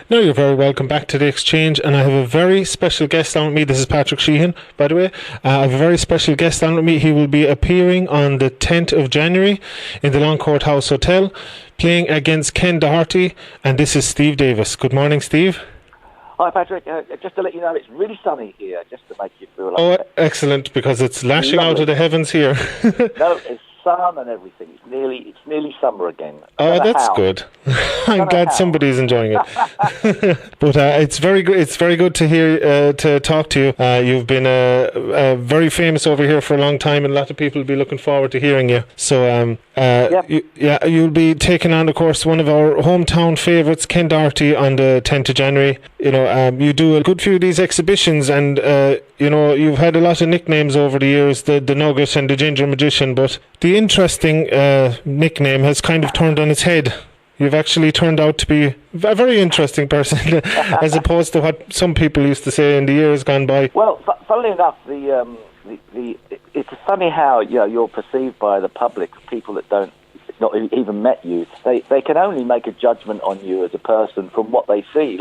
No, you're very welcome back to the exchange, and I have a very special guest on with me. This is Patrick Sheehan, by the way. I have a very special guest on with me. He will be appearing on the 10th of January in the Long Court House Hotel, playing against Ken Doherty, and this is Steve Davis. Good morning, Steve. Hi, Patrick. Just to let you know, it's really sunny here, just to make you feel like... Oh, excellent, because it's lashing out of the heavens here. No, it's sun and everything. It's nearly summer again. Oh, that's good. I'm glad somebody's enjoying it. But it's very good. It's very good to hear to talk to you. You've been very famous over here for a long time, and a lot of people will be looking forward to hearing you. So, you'll be taking on, of course, one of our hometown favourites, Ken Doherty, on the 10th of January. You know, you do a good few of these exhibitions, and you know, you've had a lot of nicknames over the years, the Nugget and the Ginger Magician, but the interesting nickname has kind of turned on its head. You've actually turned out to be a very interesting person, as opposed to what some people used to say in the years gone by. Well, funnily enough, it's funny how you're perceived by the public, people that don't not even met you. They can only make a judgment on you as a person from what they see.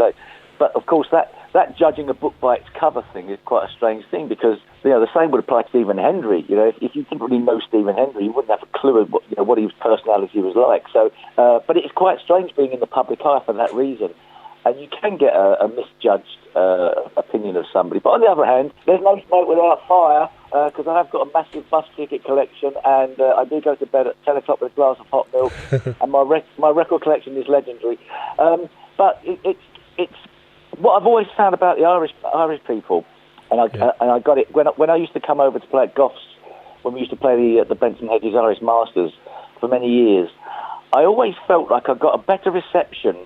But of course, that judging a book by its cover thing is quite a strange thing, because the same would apply to Stephen Hendry. If you didn't really know Stephen Hendry, you wouldn't have a clue of what his personality was like. So, but it's quite strange being in the public eye for that reason, and you can get a misjudged opinion of somebody. But on the other hand, there's no smoke without fire, because I have got a massive bus ticket collection, and I do go to bed at 10 o'clock with a glass of hot milk, and my record collection is legendary. But it's what I've always found about the Irish people, and I got it when I used to come over to play at Goffs, when we used to play the Benson Hedges Irish Masters for many years. I always felt like I got a better reception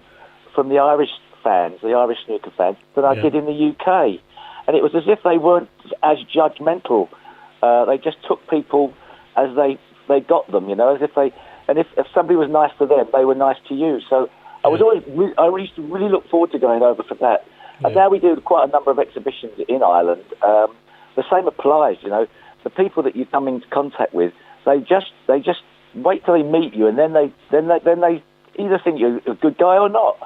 from the Irish fans, the Irish snooker fans, than I did in the UK, and it was as if they weren't as judgmental. They just took people as they got them, as if they, and if somebody was nice to them, they were nice to you. So I used to really look forward to going over for that. And now we do quite a number of exhibitions in Ireland. The same applies, the people that you come into contact with, they just wait till they meet you, and then they either think you're a good guy or not.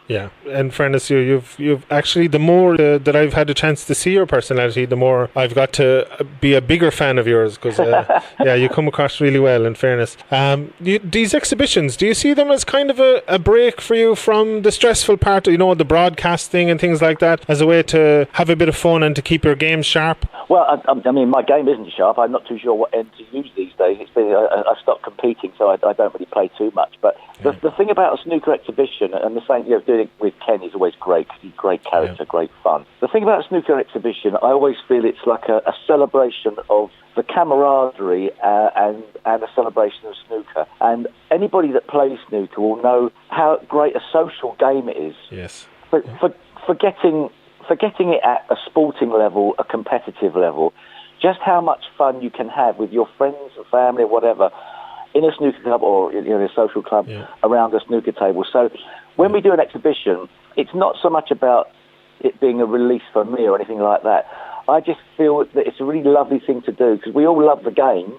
Yeah, in fairness, you've actually, the more that I've had a chance to see your personality, the more I've got to be a bigger fan of yours, because you come across really well, in fairness. These exhibitions, do you see them as kind of a break for you from the stressful part, the broadcasting and things like that, as a way to have a bit of fun and to keep your game sharp? Well, I mean, my game isn't sharp. I'm not too sure what end to use these days. I've stopped competing, so I don't really play too much. But the thing about a snooker exhibition, and the same, doing it with Ken is always great, because he's great character, great fun. The thing about a snooker exhibition, I always feel it's like a celebration of the camaraderie and a celebration of snooker. And anybody that plays snooker will know how great a social game it is. Yes. Forgetting it at a sporting level, a competitive level, just how much fun you can have with your friends, family, whatever, in a snooker club or in a social club around a snooker table. So when we do an exhibition, it's not so much about it being a release for me or anything like that. I just feel that it's a really lovely thing to do, because we all love the game,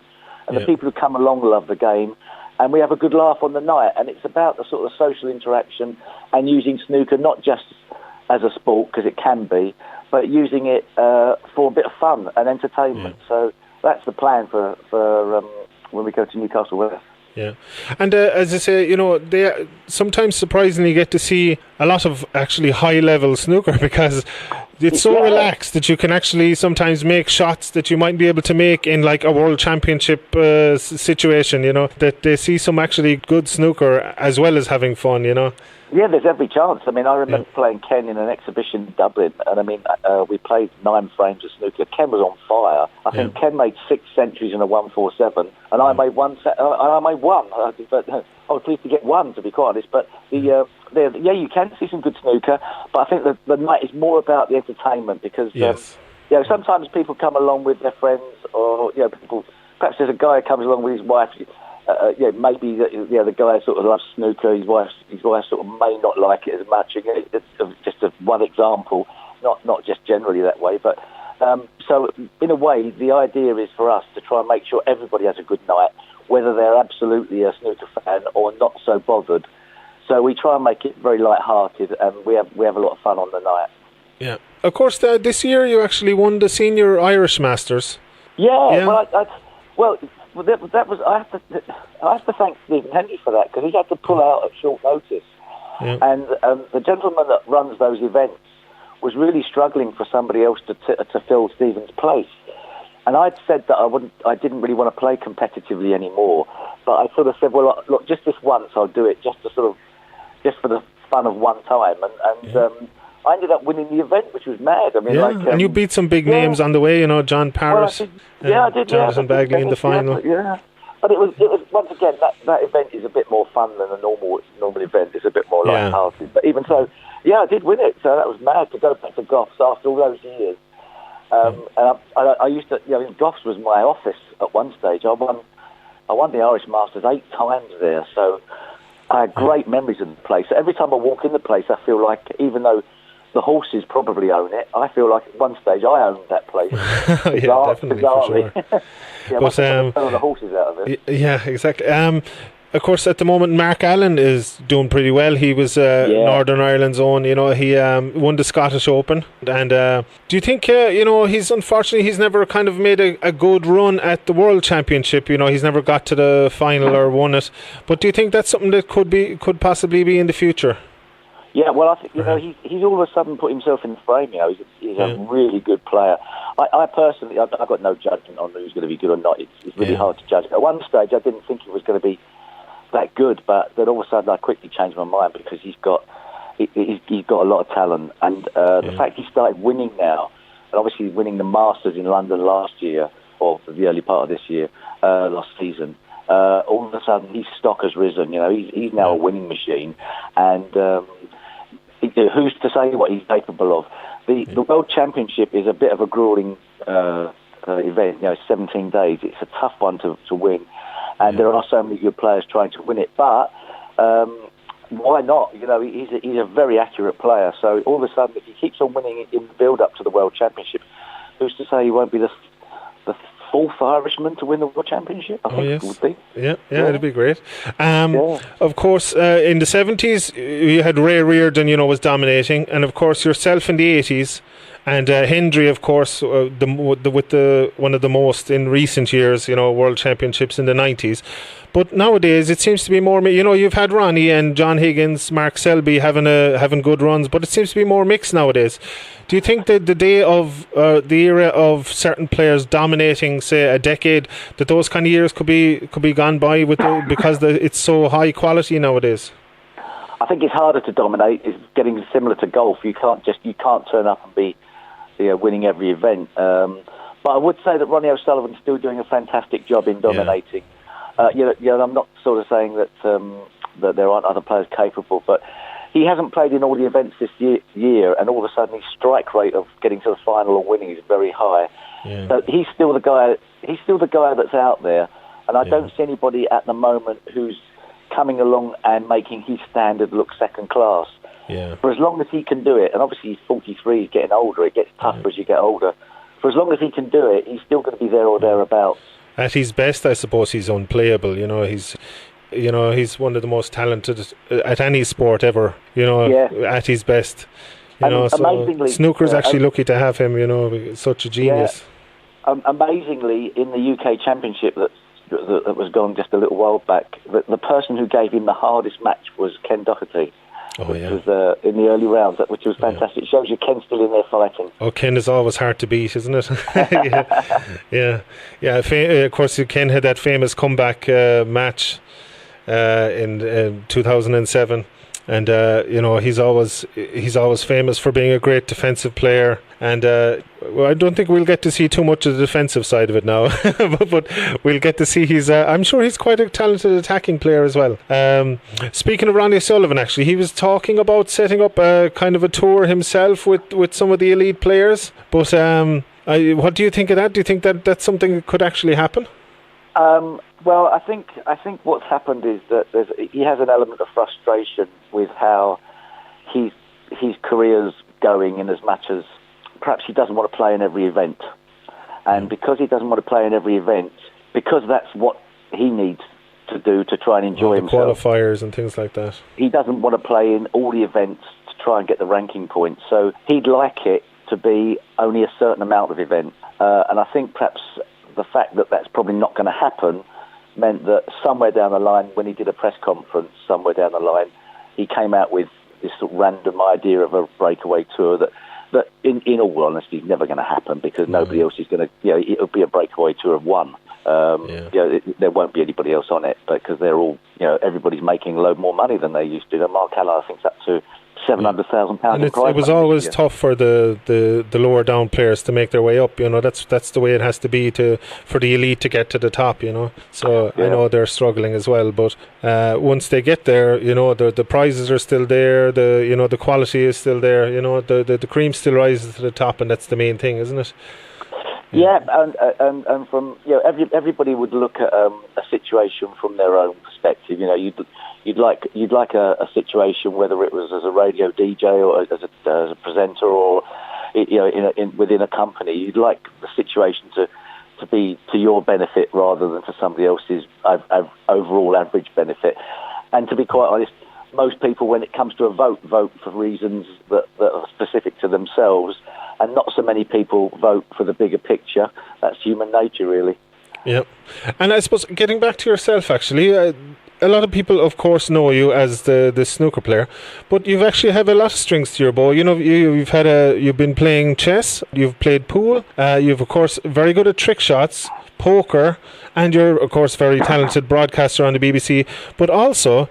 and the people who come along love the game, and we have a good laugh on the night. And it's about the sort of social interaction and using snooker not just as a sport, because it can be, but using it for a bit of fun and entertainment. So that's the plan for when we go to Newcastle West. Yeah, and as I say, they sometimes surprisingly get to see a lot of actually high-level snooker, because it's so relaxed that you can actually sometimes make shots that you might be able to make in like a world championship situation, that they see some actually good snooker as well as having fun, Yeah, there's every chance. I mean, I remember playing Ken in an exhibition in Dublin, and I mean, we played 9 frames of snooker. Ken was on fire. I think Ken made 6 centuries in a 147, and I made one. I made one, but I was pleased to get one, to be quite honest. But you can see some good snooker, but I think the night is more about the entertainment, because sometimes people come along with their friends, or people. Perhaps there's a guy who comes along with his wife. Maybe the guy sort of loves snooker. His wife sort of may not like it as much. It's just one example, not just generally that way. But so in a way, the idea is for us to try and make sure everybody has a good night, whether they're absolutely a snooker fan or not so bothered. So we try and make it very light-hearted, and we have a lot of fun on the night. Yeah. Of course, this year you actually won the Senior Irish Masters. Yeah. Well, that was I have to thank Stephen Henry for that, because he had to pull out at short notice. Yeah. And the gentleman that runs those events was really struggling for somebody else to fill Stephen's place. And I'd said that I didn't really want to play competitively anymore. But I sort of said, well, look, just this once I'll do it, just for the fun of one time. And I ended up winning the event, which was mad. I mean, and you beat some big names on the way, John Paris, I did. Jonathan Bagley in the final. Yeah. But it was once again, that event is a bit more fun than a normal event. It's a bit more light-hearted. But even so, I did win it. So that was mad to go back to Goffs after all those years. And I used to, Goffs was my office at one stage. I won the Irish Masters 8 times there. So I had great memories of the place. Every time I walk in the place, I feel like, even though the horses probably own it, I feel like at one stage I owned that place. Yeah, definitely, for sure. But the horses out of it. Yeah, exactly. Of course, at the moment, Mark Allen is doing pretty well. He was Northern Ireland's own. He won the Scottish Open. And do you think, he's never kind of made a good run at the World Championship? He's never got to the final or won it. But do you think that's something that could possibly be in the future? Yeah, well, I think he's all of a sudden put himself in the frame. He's a really good player. I personally, I've got no judgment on who's going to be good or not. It's really hard to judge. At one stage, I didn't think he was going to be that good, but then all of a sudden, I quickly changed my mind, because he's got a lot of talent, and the fact he started winning now, and obviously winning the Masters in London last year, or the early part of this year, last season. All of a sudden, his stock has risen. He's now a winning machine, and who's to say what he's capable of? The World Championship is a bit of a grueling event. 17 days. It's a tough one to win, and there are so many good players trying to win it. But why not? He's a very accurate player. So all of a sudden, if he keeps on winning in the build-up to the World Championship, who's to say he won't be the fourth Irishman to win the World Championship? I think it would be. Yeah, it'd be great. Of course, in the 70s, you had Ray Reardon, was dominating, and of course yourself in the 80s, and Hendry, of course, with one of the most in recent years, World Championships in the 90s. But nowadays, it seems to be more. You've had Ronnie and John Higgins, Mark Selby having good runs, but it seems to be more mixed nowadays. Do you think that the day of the era of certain players dominating, say, a decade, that those kind of years could be gone by because it's so high quality nowadays? I think it's harder to dominate. It's getting similar to golf. You can't turn up and be winning every event. But I would say that Ronnie O'Sullivan's still doing a fantastic job in dominating. I'm not sort of saying that there aren't other players capable, but he hasn't played in all the events this year, and all of a sudden his strike rate of getting to the final or winning is very high. Yeah. So he's still the guy. He's still the guy that's out there, and I don't see anybody at the moment who's coming along and making his standard look second class. Yeah. For as long as he can do it, and obviously he's 43, he's getting older. It gets tougher as you get older. For as long as he can do it, he's still going to be there or thereabouts. At his best, I suppose he's unplayable. He's one of the most talented at any sport ever. At his best. So snooker's actually lucky to have him. Such a genius. Yeah. Amazingly, in the UK Championship that was gone just a little while back, the person who gave him the hardest match was Ken Doherty. Which was in the early rounds, which was fantastic. It shows you Ken's still in there fighting. Oh, Ken is always hard to beat, isn't it? Yeah. Of course, Ken had that famous comeback match in 2007, and he's always famous for being a great defensive player. And I don't think we'll get to see too much of the defensive side of it now, but we'll get to see I'm sure he's quite a talented attacking player as well. Speaking of Ronnie O'Sullivan, actually, he was talking about setting up a kind of a tour himself with some of the elite players. But what do you think of that? Do you think that that's something that could actually happen? Well, I think what's happened is that he has an element of frustration with how his career's going, in as much as perhaps he doesn't want to play in every event. And because he doesn't want to play in every event, because that's what he needs to do to try and enjoy himself. Qualifiers and things like that. He doesn't want to play in all the events to try and get the ranking points. So he'd like it to be only a certain amount of events. And I think perhaps the fact that that's probably not going to happen meant that somewhere down the line, when he did a press conference, somewhere down the line, he came out with this sort of random idea of a breakaway tour that in all honesty is never going to happen, because nobody else is going to, it'll be a breakaway tour of one. There won't be anybody else on it, because they're all, everybody's making a load more money than they used to. And Mark Allen, I think, is up to £700,000 in prize. It was always tough for the lower down players to make their way up. That's the way it has to be for the elite to get to the top. So I know they're struggling as well, but once they get there, the prizes are still there. The quality is still there. The cream still rises to the top, and that's the main thing, isn't it? Yeah, and from everybody would look at a situation from their own perspective. You'd like a situation, whether it was as a radio DJ or as a presenter, or within a company. You'd like the situation to be to your benefit rather than to somebody else's overall average benefit. And to be quite honest, most people, when it comes to a vote for reasons that are specific to themselves, and not so many people vote for the bigger picture. That's human nature, really. Yep. And I suppose, getting back to yourself, actually, a lot of people, of course, know you as the snooker player, but you've actually have a lot of strings to your bow. You've been playing chess, you've played pool, you've, of course, very good at trick shots, poker, and you're, of course, very talented broadcaster on the BBC, but also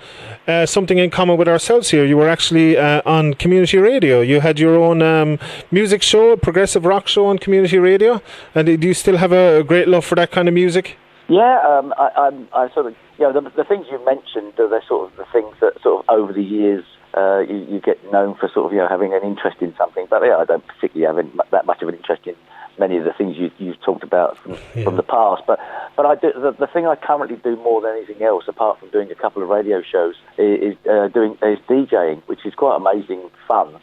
something in common with ourselves here. You were actually on community radio. You had your own music show, a progressive rock show on community radio. And do you still have a great love for that kind of music? Yeah, I sort of, the things you mentioned are the sort of the things that sort of over the years you get known for sort of, having an interest in something. But I don't particularly have that much of an interest in many of the things you've talked about from the past. But I do, the thing I currently do more than anything else, apart from doing a couple of radio shows, is DJing, which is quite amazing fun.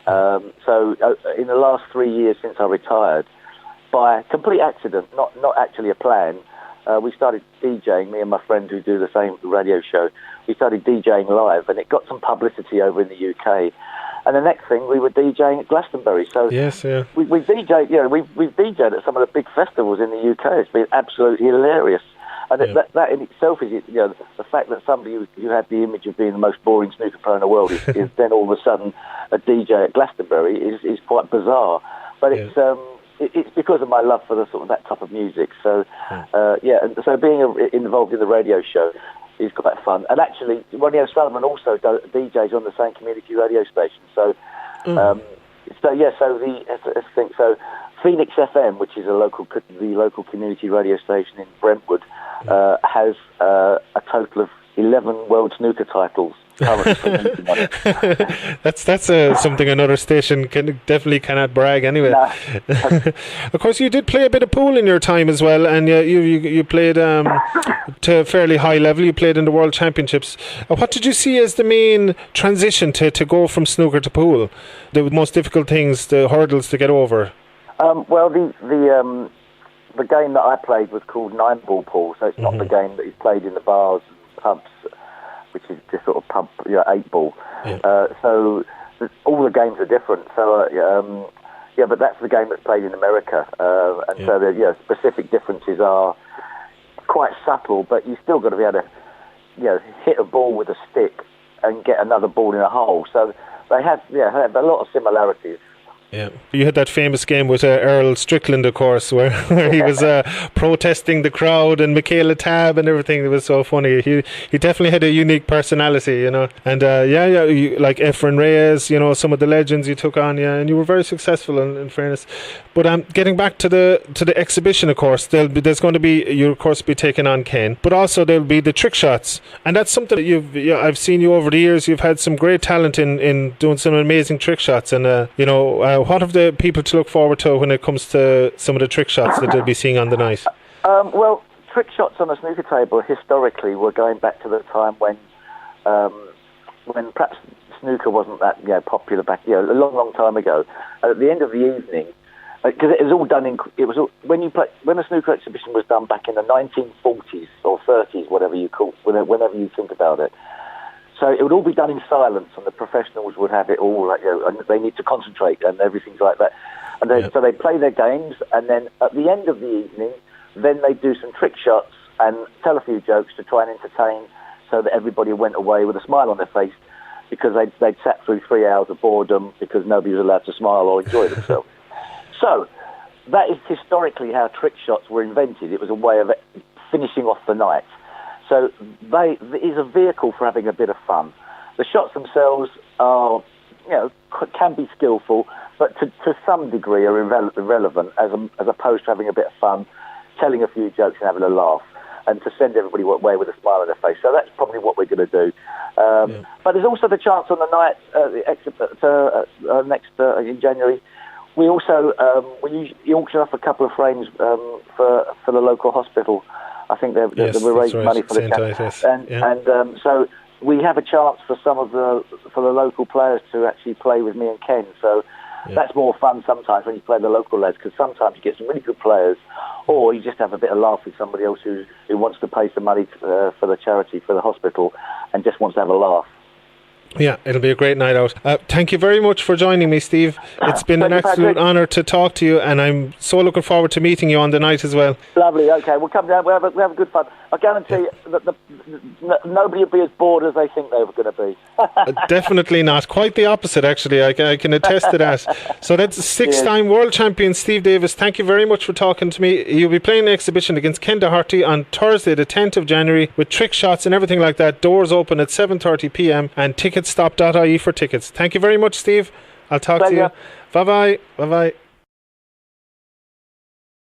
So in the last 3 years since I retired, by complete accident, not actually a plan, we started DJing, me and my friend who do the same radio show. We started DJing live, and it got some publicity over in the UK. And the next thing, we were DJing at Glastonbury. So yes, yeah. we DJed, we've DJed at some of the big festivals in the UK. It's been absolutely hilarious. And that in itself is, the fact that somebody who had the image of being the most boring snooker player in the world is then all of a sudden a DJ at Glastonbury is quite bizarre. But it's because of my love for the sort of that type of music. So and so being involved in the radio show is quite fun. And actually, Ronnie O'Sullivan also DJs on the same community radio station. So so Phoenix FM, which is the local community radio station in Brentwood, has a total of 11 world snooker titles. That's something another station definitely cannot brag anyway. No. Of course, you did play a bit of pool in your time as well, and you played to a fairly high level. You played in the World Championships. What did you see as the main transition to go from snooker to pool? The most difficult things, the hurdles to get over? Well, the game that I played was called 9-ball pool, so it's not the game that is played in the bars and pubs, which is just sort of pub 8-ball. Yeah. So all the games are different. So but that's the game that's played in America, and so the specific differences are quite subtle. But you still got to be able to hit a ball with a stick and get another ball in a hole. So they have a lot of similarities. Yeah, you had that famous game with Earl Strickland, of course, where he was protesting the crowd, and Michaela Tabb and everything. It was so funny. He definitely had a unique personality, and like Efren Reyes, some of the legends you took on, and you were very successful in fairness. But getting back to the exhibition, of course, there's going to be, you'll of course be taking on Ken, but also there'll be the trick shots, and that's something that I've seen you over the years. You've had some great talent in doing some amazing trick shots, and what have the people to look forward to when it comes to some of the trick shots that they'll be seeing on the night? Well, trick shots on a snooker table historically were going back to the time when perhaps snooker wasn't that popular back a long time ago. At the end of the evening, because it was all done when the snooker exhibition was done back in the 1940s or 30s, whatever you whenever you think about it. So it would all be done in silence, and the professionals would have it all, like, and they need to concentrate and everything like that. And so they play their games, and then at the end of the evening, then they do some trick shots and tell a few jokes to try and entertain, so that everybody went away with a smile on their face, because they'd sat through 3 hours of boredom because nobody was allowed to smile or enjoy themselves. So that is historically how trick shots were invented. It was a way of finishing off the night. So it is a vehicle for having a bit of fun. The shots themselves are, can be skillful, but to some degree are irrelevant as opposed to having a bit of fun, telling a few jokes and having a laugh, and to send everybody away with a smile on their face. So that's probably what we're going to do. But there's also the chance on the night in January. We also we auction off a couple of frames for the local hospital. I think we're raising money for the charity, so we have a chance for the local players to actually play with me and Ken. So that's more fun sometimes when you play the local lads, because sometimes you get some really good players, or you just have a bit of laugh with somebody else who wants to pay some money for the charity, for the hospital, and just wants to have a laugh. Yeah, it'll be a great night out. Thank you very much for joining me, Steve. It's been an absolute honour to talk to you, and I'm so looking forward to meeting you on the night as well. Lovely. Okay, we'll come down. We'll have a good fun. I guarantee that nobody will be as bored as they think they were going to be. Definitely not. Quite the opposite, actually. I can attest to that. So that's 6-time world champion Steve Davis. Thank you very much for talking to me. You'll be playing an exhibition against Ken Doherty on Thursday, the 10th of January, with trick shots and everything like that. Doors open at 7:30 p.m. and ticketstop.ie for tickets. Thank you very much, Steve. I'll talk to you. Bye-bye. Bye-bye.